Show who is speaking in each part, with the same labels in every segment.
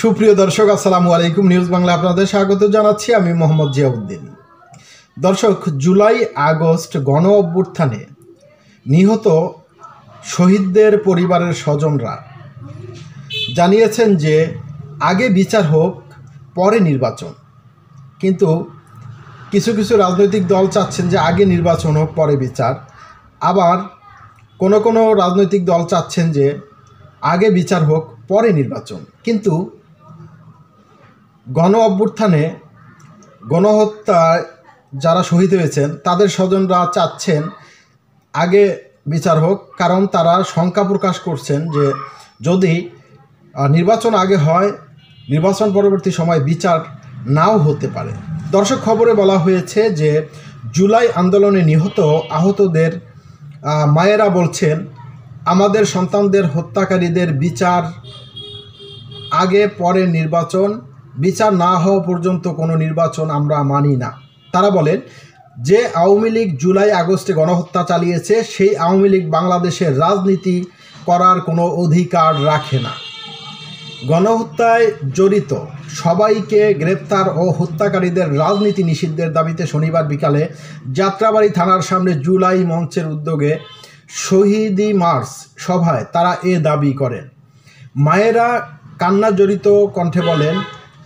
Speaker 1: সুপ্রিয় দর্শক, আসসালামু আলাইকুম। নিউজ বাংলা আপনাদের স্বাগত জানাচ্ছি। আমি মোহাম্মদ জিয়াউদ্দিন। দর্শক, জুলাই আগস্ট গণ অভ্যুত্থানে নিহত শহীদদের পরিবারের স্বজনরা জানিয়েছেন যে আগে বিচার হোক, পরে নির্বাচন। কিন্তু কিছু কিছু রাজনৈতিক দল চাচ্ছেন যে আগে নির্বাচন হোক, পরে বিচার। আবার কোনো রাজনৈতিক দল চাচ্ছেন যে আগে বিচার হোক, পরে নির্বাচন। কিন্তু গণ অভ্যুত্থানে গণহত্যায় যারা শহীদ হয়েছেন তাদের স্বজনরা চাচ্ছেন আগে বিচার হোক, কারণ তারা শঙ্কা প্রকাশ করছেন যে যদি নির্বাচন আগে হয়, নির্বাচন পরবর্তী সময় বিচার নাও হতে পারে। দর্শক, খবরে বলা হয়েছে যে জুলাই আন্দোলনে নিহত আহতদের মায়েরা বলছেন, আমাদের সন্তানদের হত্যাকারীদের বিচার আগে পরে নির্বাচন, বিচার না হওয়া পর্যন্ত কোনো নির্বাচন আমরা মানি না। তারা বলেন যে আওয়ামী লীগ জুলাই আগস্টে গণহত্যা চালিয়েছে, সেই আওয়ামী লীগ বাংলাদেশের রাজনীতি করার কোনো অধিকার রাখে না। গণহত্যায় জড়িত সবাইকে গ্রেপ্তার ও হত্যাকারীদের রাজনীতি নিষিদ্ধের দাবিতে শনিবার বিকালে যাত্রাবাড়ি থানার সামনে জুলাই মঞ্চের উদ্যোগে শহীদি মার্চ সভায় তারা এ দাবি করেন। মায়েরা কান্না জড়িত কণ্ঠে বলেন,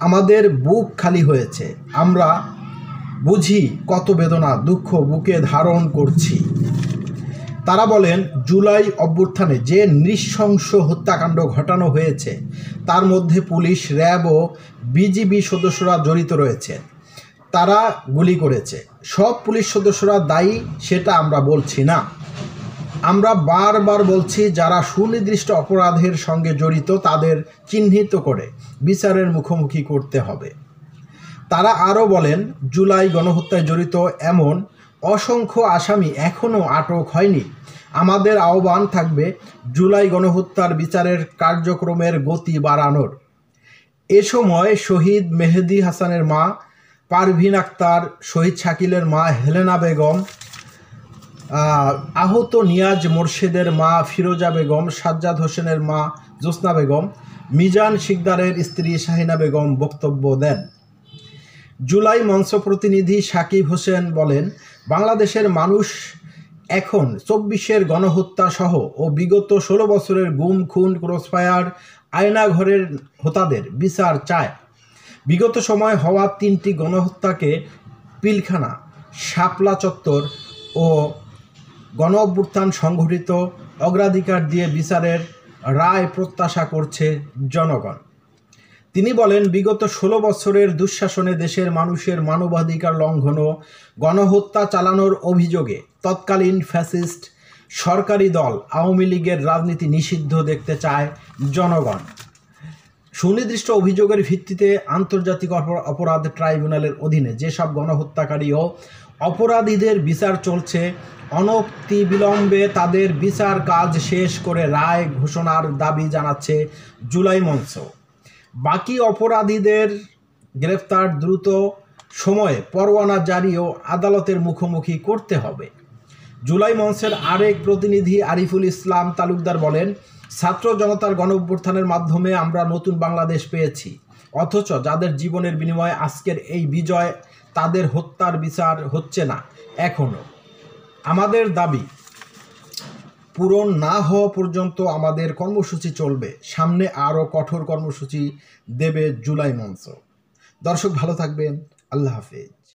Speaker 1: আমাদের বুক খালি হয়েছে, আমরা বুঝি কত বেদনা দুঃখ বুকে ধারণ করছি। তারা বলেন, জুলাই অভ্যুত্থানে যে নৃশংস হত্যাকাণ্ড ঘটানো হয়েছে তার মধ্যে পুলিশ, র্যাব ও বিজিবি সদস্যরা জড়িত রয়েছে। তারা গুলি করেছে। সব পুলিশ সদস্যরা দায়ী সেটা আমরা বলছি না। আমরা বারবার বলছি, যারা সুনির্দিষ্ট অপরাধের সঙ্গে জড়িত তাদের চিহ্নিত করে বিচারের মুখোমুখি করতে হবে। তারা আরও বলেন, জুলাই গণহত্যায় জড়িত এমন অসংখ্য আসামি এখনও আটক হয়নি। আমাদের আহ্বান থাকবে জুলাই গণহত্যার বিচারের কার্যক্রমের গতি বাড়ানোর। এ সময় শহীদ মেহেদী হাসানের মা পারভিন আক্তার, শহীদ শাকিলের মা হেলেনা বেগম, আহত নিয়াজ মোর্শেদের মা ফিরোজা বেগম, সাজ্জাদ হোসেনের মা জোসনা বেগম, মিজান শিকদারের স্ত্রী শাহিনা বেগম বক্তব্য দেন। জুলাই মঞ্চ প্রতিনিধি সাকিব হোসেন বলেন, বাংলাদেশের মানুষ এখন ২৪-এর গণহত্যা সহ ও বিগত ১৬ বছরের গুম, খুন, ক্রসফায়ার, আয়নাঘরের হোতাদের বিচার চায়। বিগত সময় হওয়া ৩টি গণহত্যাকে পিলখানা, শাপলা চত্বর ও গণ অভ্যুত্থান সংঘটিত অগ্রাধিকার দিয়ে বিচারের রায় প্রত্যাশা করছে জনগণ। তিনি বলেন, বিগত ১৬ বছরের দুঃশাসনে দেশের মানুষের মানবাধিকার লঙ্ঘন ও গণহত্যা চালানোর অভিযোগে তৎকালীন ফ্যাসিস্ট সরকারি দল আওয়ামী লীগের রাজনীতি নিষিদ্ধ দেখতে চায় জনগণ। সুনির্দিষ্ট অভিযোগের ভিত্তিতে আন্তর্জাতিক অপরাধ ট্রাইব্যুনালের অধীনে যেসব গণহত্যাকারী ও অপরাধীদের বিচার চলছে, অনতিবিলম্বে তাদের বিচার কাজ শেষ করে রায় ঘোষণার দাবি জানাচ্ছে জুলাই মঞ্চ। বাকি অপরাধীদের গ্রেফতার, দ্রুত সময়ে পরোয়ানা জারি ও আদালতের মুখোমুখি করতে হবে। জুলাই মঞ্চের আরেক প্রতিনিধি আরিফুল ইসলাম তালুকদার বলেন, ছাত্র জনতার গণ অভ্যুত্থানের মাধ্যমে আমরা নতুন বাংলাদেশ পেয়েছি, অথচ যাদের জীবনের বিনিময়ে আজকের এই বিজয়, তাদের হত্যার বিচার হচ্ছে না এখনও। আমাদের দাবি পূরণ না হওয়া পর্যন্ত আমাদের কর্মসূচি চলবে। সামনে আরও কঠোর কর্মসূচি দেবে জুলাই মঞ্চ। দর্শক, ভালো থাকবেন। আল্লাহ হাফেজ।